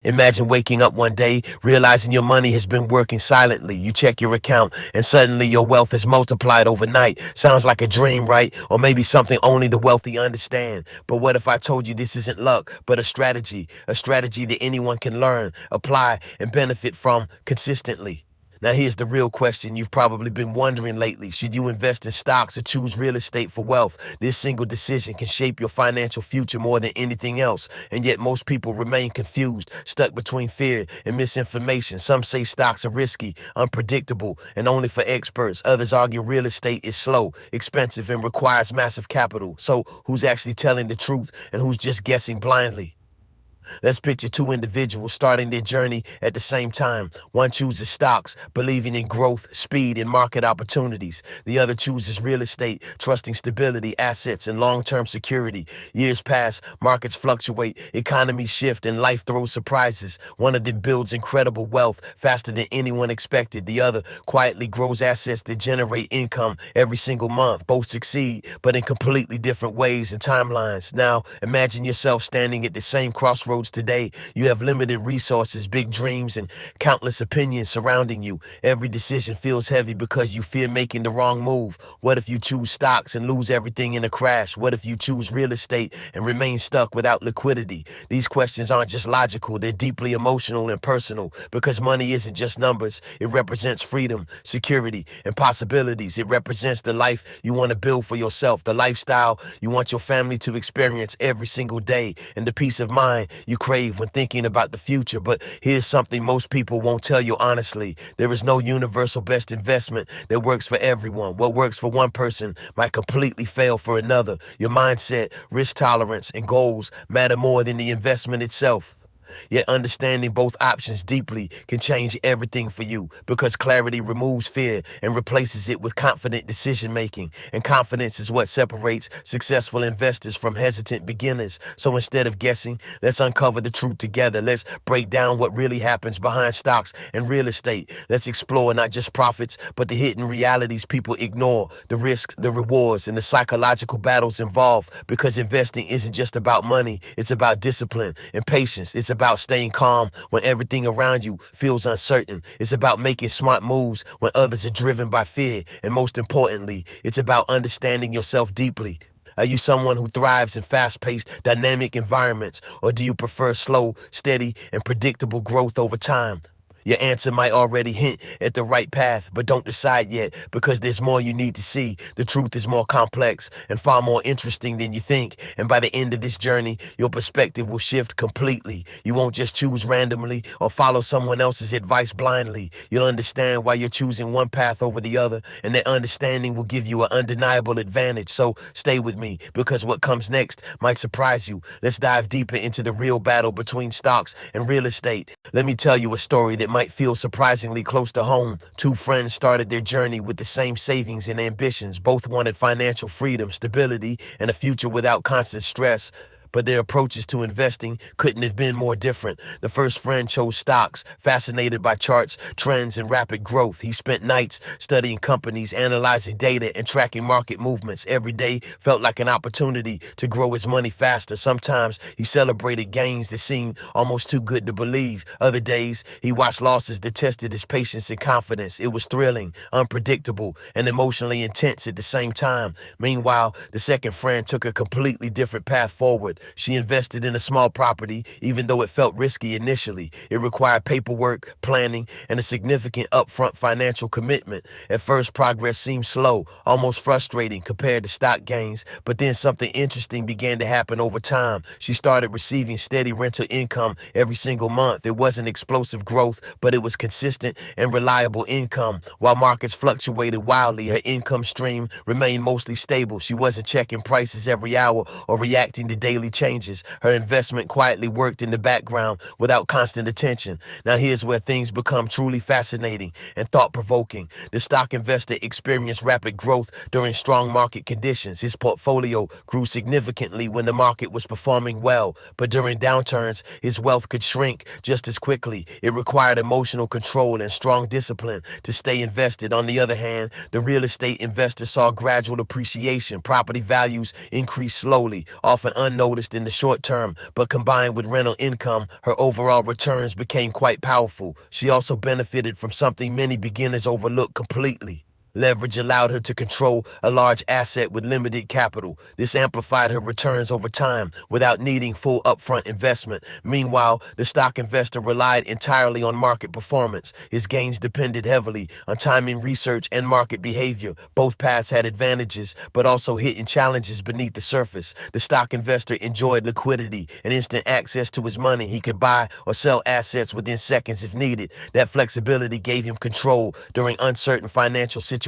Imagine waking up one day, realizing your money has been working silently. You check your account, and suddenly your wealth is multiplied overnight. Sounds like a dream, right? Or maybe something only the wealthy understand. But what if I told you this isn't luck, but a strategy that anyone can learn, apply, and benefit from consistently? Now, here's the real question you've probably been wondering lately. Should you invest in stocks or choose real estate for wealth? This single decision can shape your financial future more than anything else. And yet, most people remain confused, stuck between fear and misinformation. Some say stocks are risky, unpredictable, and only for experts. Others argue real estate is slow, expensive, and requires massive capital. So, who's actually telling the truth and who's just guessing blindly? Let's picture two individuals starting their journey at the same time. One chooses stocks, believing in growth, speed, and market opportunities. The other chooses real estate, trusting stability, assets, and long-term security. Years pass, markets fluctuate, economies shift, and life throws surprises. One of them builds incredible wealth faster than anyone expected. The other quietly grows assets that generate income every single month. Both succeed, but in completely different ways and timelines. Now, imagine yourself standing at the same crossroads today. You have limited resources, big dreams, and countless opinions surrounding you. Every decision feels heavy because you fear making the wrong move. What if you choose stocks and lose everything in a crash? What if you choose real estate and remain stuck without liquidity? These questions aren't just logical, they're deeply emotional and personal because money isn't just numbers. It represents freedom, security, and possibilities. It represents the life you want to build for yourself, the lifestyle you want your family to experience every single day, and the peace of mind you crave when thinking about the future. But here's something most people won't tell you honestly. There is no universal best investment that works for everyone. What works for one person might completely fail for another. Your mindset, risk tolerance, and goals matter more than the investment itself. Yet understanding both options deeply can change everything for you because clarity removes fear and replaces it with confident decision making. And confidence is what separates successful investors from hesitant beginners. So instead of guessing, let's uncover the truth together. Let's break down what really happens behind stocks and real estate. Let's explore not just profits, but the hidden realities people ignore, the risks, the rewards, and the psychological battles involved. Because investing isn't just about money, it's about discipline and patience. It's about staying calm when everything around you feels uncertain. It's about making smart moves when others are driven by fear. And most importantly, it's about understanding yourself deeply. Are you someone who thrives in fast-paced, dynamic environments, or do you prefer slow, steady, and predictable growth over time? Your answer might already hint at the right path, but don't decide yet because there's more you need to see. The truth is more complex and far more interesting than you think. And by the end of this journey, your perspective will shift completely. You won't just choose randomly or follow someone else's advice blindly. You'll understand why you're choosing one path over the other, and that understanding will give you an undeniable advantage. So stay with me because what comes next might surprise you. Let's dive deeper into the real battle between stocks and real estate. Let me tell you a story that might feel surprisingly close to home. Two friends started their journey with the same savings and ambitions. Both wanted financial freedom, stability, and a future without constant stress. But their approaches to investing couldn't have been more different. The first friend chose stocks, fascinated by charts, trends, and rapid growth. He spent nights studying companies, analyzing data, and tracking market movements. Every day felt like an opportunity to grow his money faster. Sometimes he celebrated gains that seemed almost too good to believe. Other days, he watched losses that tested his patience and confidence. It was thrilling, unpredictable, and emotionally intense at the same time. Meanwhile, the second friend took a completely different path forward. She invested in a small property, even though it felt risky initially. It required paperwork, planning, and a significant upfront financial commitment. At first, progress seemed slow, almost frustrating compared to stock gains, but then something interesting began to happen over time. She started receiving steady rental income every single month. It wasn't explosive growth, but it was consistent and reliable income. While markets fluctuated wildly, her income stream remained mostly stable. She wasn't checking prices every hour or reacting to daily changes. Her investment quietly worked in the background without constant attention. Now here's where things become truly fascinating and thought-provoking. The stock investor experienced rapid growth during strong market conditions. His portfolio grew significantly when the market was performing well, but during downturns, his wealth could shrink just as quickly. It required emotional control and strong discipline to stay invested. On the other hand, the real estate investor saw gradual appreciation. Property values increased slowly, often unnoticed noticed in the short term, but combined with rental income, her overall returns became quite powerful. She also benefited from something many beginners overlook completely. Leverage allowed her to control a large asset with limited capital. This amplified her returns over time without needing full upfront investment. Meanwhile, the stock investor relied entirely on market performance. His gains depended heavily on timing, research, and market behavior. Both paths had advantages, but also hidden challenges beneath the surface. The stock investor enjoyed liquidity and instant access to his money. He could buy or sell assets within seconds if needed. That flexibility gave him control during uncertain financial situations.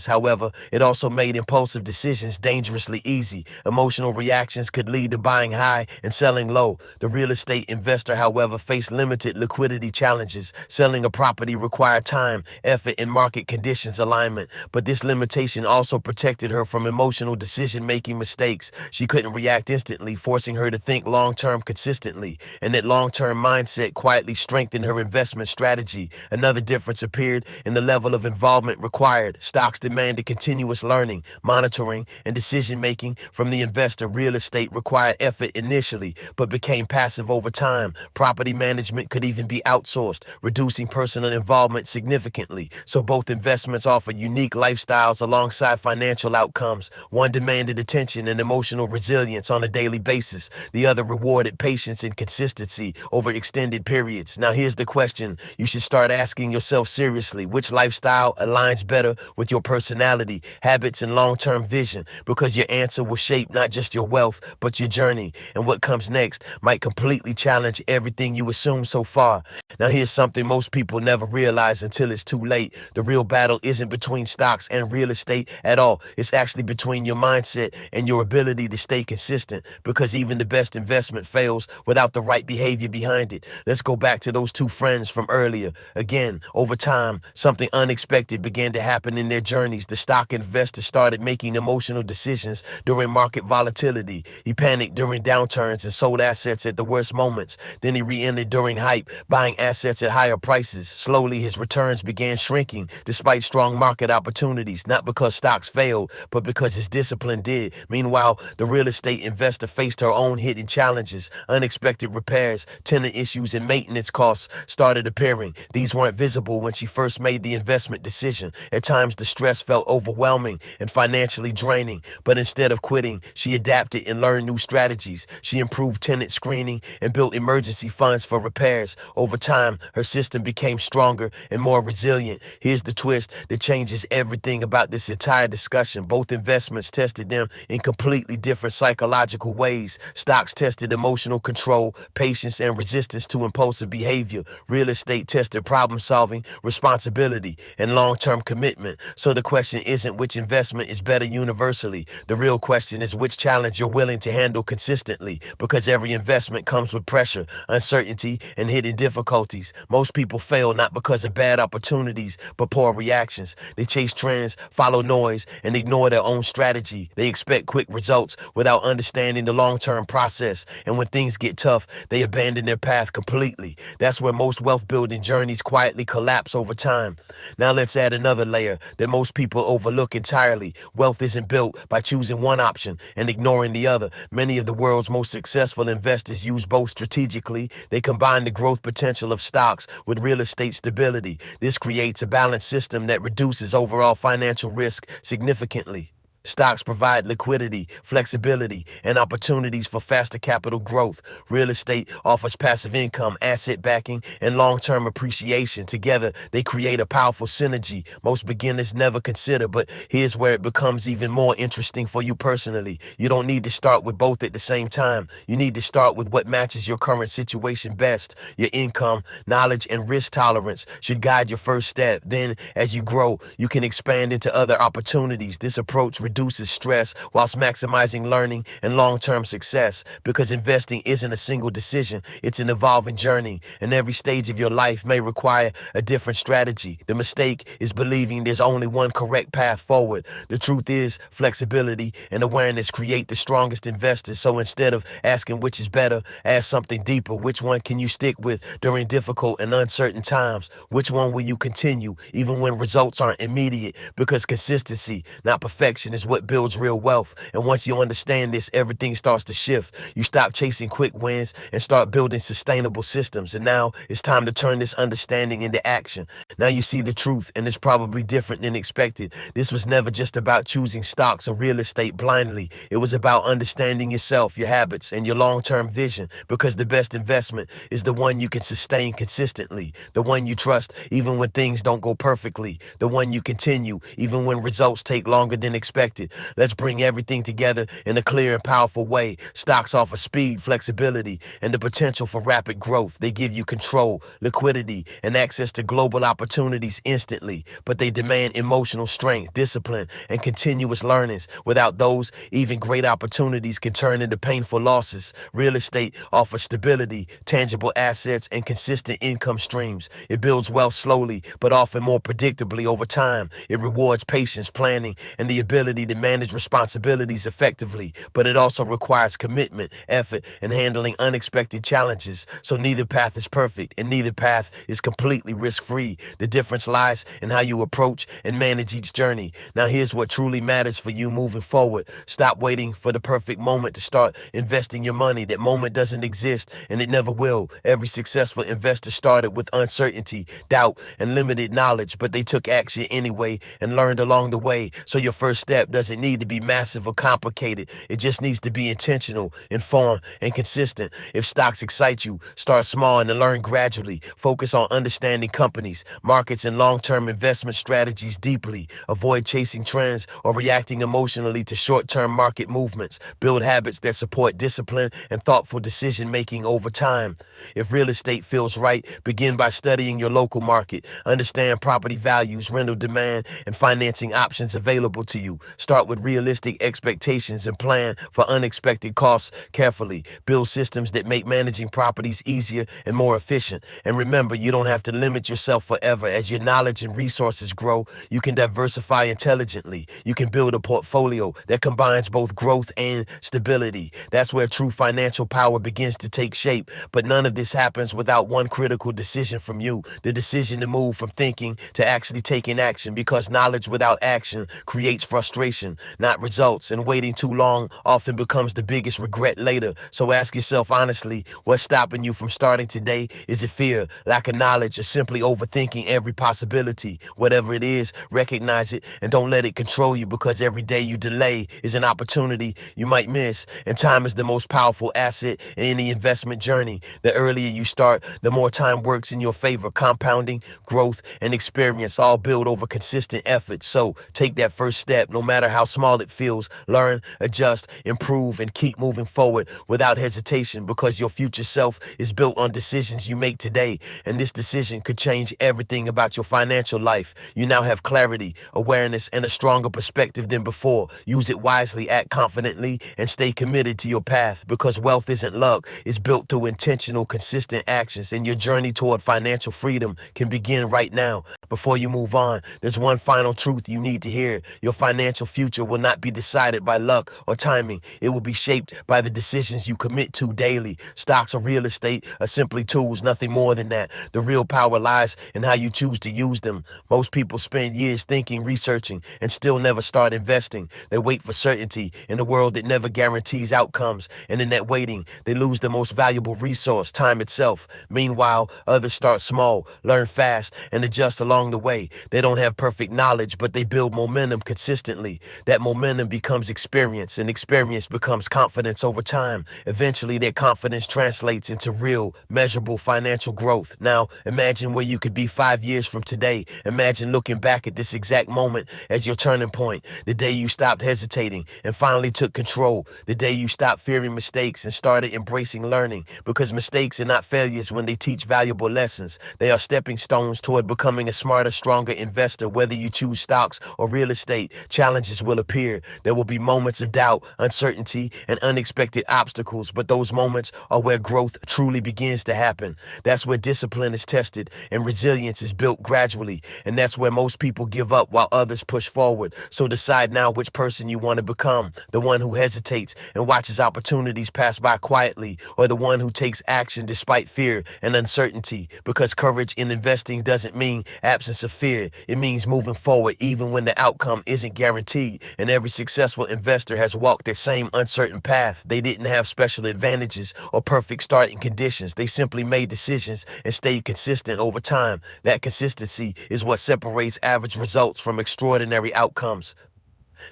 However, it also made impulsive decisions dangerously easy. Emotional reactions could lead to buying high and selling low. The real estate investor, however, faced limited liquidity challenges. Selling a property required time, effort, and market conditions alignment. But this limitation also protected her from emotional decision-making mistakes. She couldn't react instantly, forcing her to think long-term consistently. And that long-term mindset quietly strengthened her investment strategy. Another difference appeared in the level of involvement required. Stocks demanded continuous learning, monitoring, and decision-making from the investor. Real estate required effort initially, but became passive over time. Property management could even be outsourced, reducing personal involvement significantly. So both investments offered unique lifestyles alongside financial outcomes. One demanded attention and emotional resilience on a daily basis. The other rewarded patience and consistency over extended periods. Now here's the question you should start asking yourself seriously. Which lifestyle aligns better with your personality, habits, and long-term vision? Because your answer will shape not just your wealth, but your journey. And what comes next might completely challenge everything you assumed so far. Now here's something most people never realize until it's too late. The real battle isn't between stocks and real estate at all. It's actually between your mindset and your ability to stay consistent, because even the best investment fails without the right behavior behind it. Let's go back to those two friends from earlier. Again, over time, something unexpected began to happen in their journeys. The stock investor started making emotional decisions during market volatility. He panicked during downturns and sold assets at the worst moments. Then he re-entered during hype, buying assets at higher prices. Slowly, his returns began shrinking despite strong market opportunities, not because stocks failed, but because his discipline did. Meanwhile, the real estate investor faced her own hidden challenges. Unexpected repairs, tenant issues, and maintenance costs started appearing. These weren't visible when she first made the investment decision. At times, the stress felt overwhelming and financially draining, but instead of quitting, she adapted and learned new strategies. She improved tenant screening and built emergency funds for repairs. Over time, her system became stronger and more resilient. Here's the twist that changes everything about this entire discussion. Both investments tested them in completely different psychological ways. Stocks tested emotional control, patience, and resistance to impulsive behavior. Real estate tested problem solving, responsibility, and long-term commitment. So the question isn't which investment is better universally. The real question is which challenge you're willing to handle consistently, because every investment comes with pressure, uncertainty, and hidden difficulties. Most people fail not because of bad opportunities, but poor reactions. They chase trends, follow noise, and ignore their own strategy. They expect quick results without understanding the long-term process. And when things get tough, they abandon their path completely. That's where most wealth-building journeys quietly collapse over time. Now let's add another layer that most people overlook entirely. Wealth isn't built by choosing one option and ignoring the other. Many of the world's most successful investors use both strategically. They combine the growth potential of stocks with real estate stability. This creates a balanced system that reduces overall financial risk significantly. Stocks provide liquidity, flexibility, and opportunities for faster capital growth. Real estate offers passive income, asset backing, and long-term appreciation. Together, they create a powerful synergy most beginners never consider. But here's where it becomes even more interesting for you personally. You don't need to start with both at the same time. You need to start with what matches your current situation best. Your income, knowledge, and risk tolerance should guide your first step. Then, as you grow, you can expand into other opportunities. This approach reduces stress whilst maximizing learning and long-term success, because investing isn't a single decision, it's an evolving journey, and every stage of your life may require a different strategy. The mistake is believing there's only one correct path forward. The truth is, flexibility and awareness create the strongest investors. So instead of asking which is better, ask something deeper. Which one can you stick with during difficult and uncertain times? Which one will you continue even when results aren't immediate? Because consistency, not perfection, is is what builds real wealth. And once you understand this, everything starts to shift. You stop chasing quick wins and start building sustainable systems. And now it's time to turn this understanding into action. Now you see the truth, and it's probably different than expected. This was never just about choosing stocks or real estate blindly. It was about understanding yourself, your habits, and your long-term vision, because the best investment is the one you can sustain consistently, the one you trust even when things don't go perfectly, the one you continue even when results take longer than expected. Let's bring everything together in a clear and powerful way. Stocks offer speed, flexibility, and the potential for rapid growth. They give you control, liquidity, and access to global opportunities instantly, but they demand emotional strength, discipline, and continuous learnings. Without those, even great opportunities can turn into painful losses. Real estate offers stability, tangible assets, and consistent income streams. It builds wealth slowly, but often more predictably over time. It rewards patience, planning, and the ability to manage responsibilities effectively, but it also requires commitment, effort, and handling unexpected challenges. So neither path is perfect, and neither path is completely risk-free. The difference lies in how you approach and manage each journey. Now here's what truly matters for you moving forward. Stop waiting for the perfect moment to start investing your money. That moment doesn't exist, and it never will. Every successful investor started with uncertainty, doubt, and limited knowledge, but they took action anyway and learned along the way. So your first step doesn't need to be massive or complicated. It just needs to be intentional, informed, and consistent. If stocks excite you, start small and learn gradually. Focus on understanding companies, markets, and long-term investment strategies deeply. Avoid chasing trends or reacting emotionally to short-term market movements. Build habits that support discipline and thoughtful decision-making over time. If real estate feels right, begin by studying your local market. Understand property values, rental demand, and financing options available to you. Start with realistic expectations and plan for unexpected costs carefully. Build systems that make managing properties easier and more efficient. And remember, you don't have to limit yourself forever. As your knowledge and resources grow, you can diversify intelligently. You can build a portfolio that combines both growth and stability. That's where true financial power begins to take shape. But none of this happens without one critical decision from you: the decision to move from thinking to actually taking action, because knowledge without action creates frustration, not results, and waiting too long often becomes the biggest regret later. So ask yourself honestly, what's stopping you from starting today? Is it fear, lack of knowledge, or simply overthinking every possibility? Whatever it is, recognize it and don't let it control you, because every day you delay is an opportunity you might miss. And time is the most powerful asset in any investment journey. The earlier you start, the more time works in your favor. Compounding, growth, and experience all build over consistent effort. So take that first step, no matter how small it feels. Learn, adjust, improve, and keep moving forward without hesitation, because your future self is built on decisions you make today. And this decision could change everything about your financial life. You now have clarity, awareness, and a stronger perspective than before. Use it wisely, act confidently, and stay committed to your path, because wealth isn't luck. It's built through intentional, consistent actions, and your journey toward financial freedom can begin right now. Before you move on, there's one final truth you need to hear. Your financial future will not be decided by luck or timing. It will be shaped by the decisions you commit to daily. Stocks or real estate are simply tools, nothing more than that. The real power lies in how you choose to use them. Most people spend years thinking, researching, and still never start investing. They wait for certainty in a world that never guarantees outcomes. And in that waiting, they lose the most valuable resource, time itself. Meanwhile, others start small, learn fast, and adjust along the way. They don't have perfect knowledge, but they build momentum consistently. That momentum becomes experience, and experience becomes confidence over time. Eventually, their confidence translates into real, measurable financial growth. Now, imagine where you could be 5 years from today. Imagine looking back at this exact moment as your turning point. The day you stopped hesitating and finally took control. The day you stopped fearing mistakes and started embracing learning. Because mistakes are not failures when they teach valuable lessons. They are stepping stones toward becoming a smarter, stronger investor. Whether you choose stocks or real estate, challenges will appear. There will be moments of doubt, uncertainty, and unexpected obstacles, but those moments are where growth truly begins to happen. That's where discipline is tested and resilience is built gradually, and that's where most people give up while others push forward. So decide now which person you want to become: the one who hesitates and watches opportunities pass by quietly, or the one who takes action despite fear and uncertainty. Because courage in investing doesn't mean absence of fear. It means moving forward even when the outcome isn't guaranteed. fatigue, and every successful investor has walked that same uncertain path. They didn't have special advantages or perfect starting conditions. They simply made decisions and stayed consistent over time. That consistency is what separates average results from extraordinary outcomes.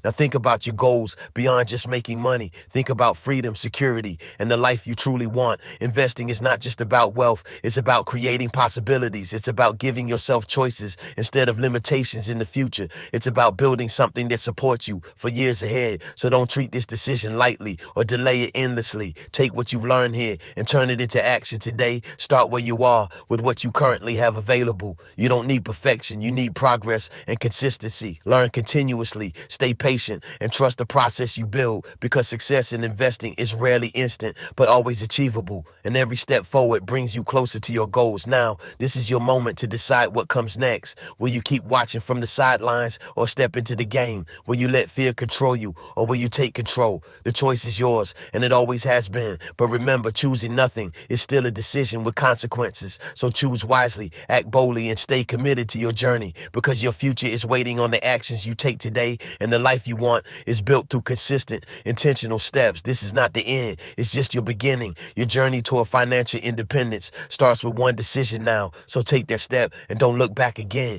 Now think about your goals beyond just making money. Think about freedom, security, and the life you truly want. Investing is not just about wealth. It's about creating possibilities. It's about giving yourself choices instead of limitations in the future. It's about building something that supports you for years ahead. So don't treat this decision lightly or delay it endlessly. Take what you've learned here and turn it into action today. Start where you are with what you currently have available. You don't need perfection. You need progress and consistency. Learn continuously. Stay patient and trust the process you build, because success in investing is rarely instant but always achievable, and every step forward brings you closer to your goals. Now, this is your moment to decide what comes next. Will you keep watching from the sidelines or step into the game? Will you let fear control you, or will you take control? The choice is yours, and it always has been. But remember, choosing nothing is still a decision with consequences. So choose wisely, act boldly, and stay committed to your journey, because your future is waiting on the actions you take today, and the life you want is built through consistent, intentional steps. This is not the end. It's just your beginning. Your journey toward financial independence starts with one decision now. So take that step and don't look back again.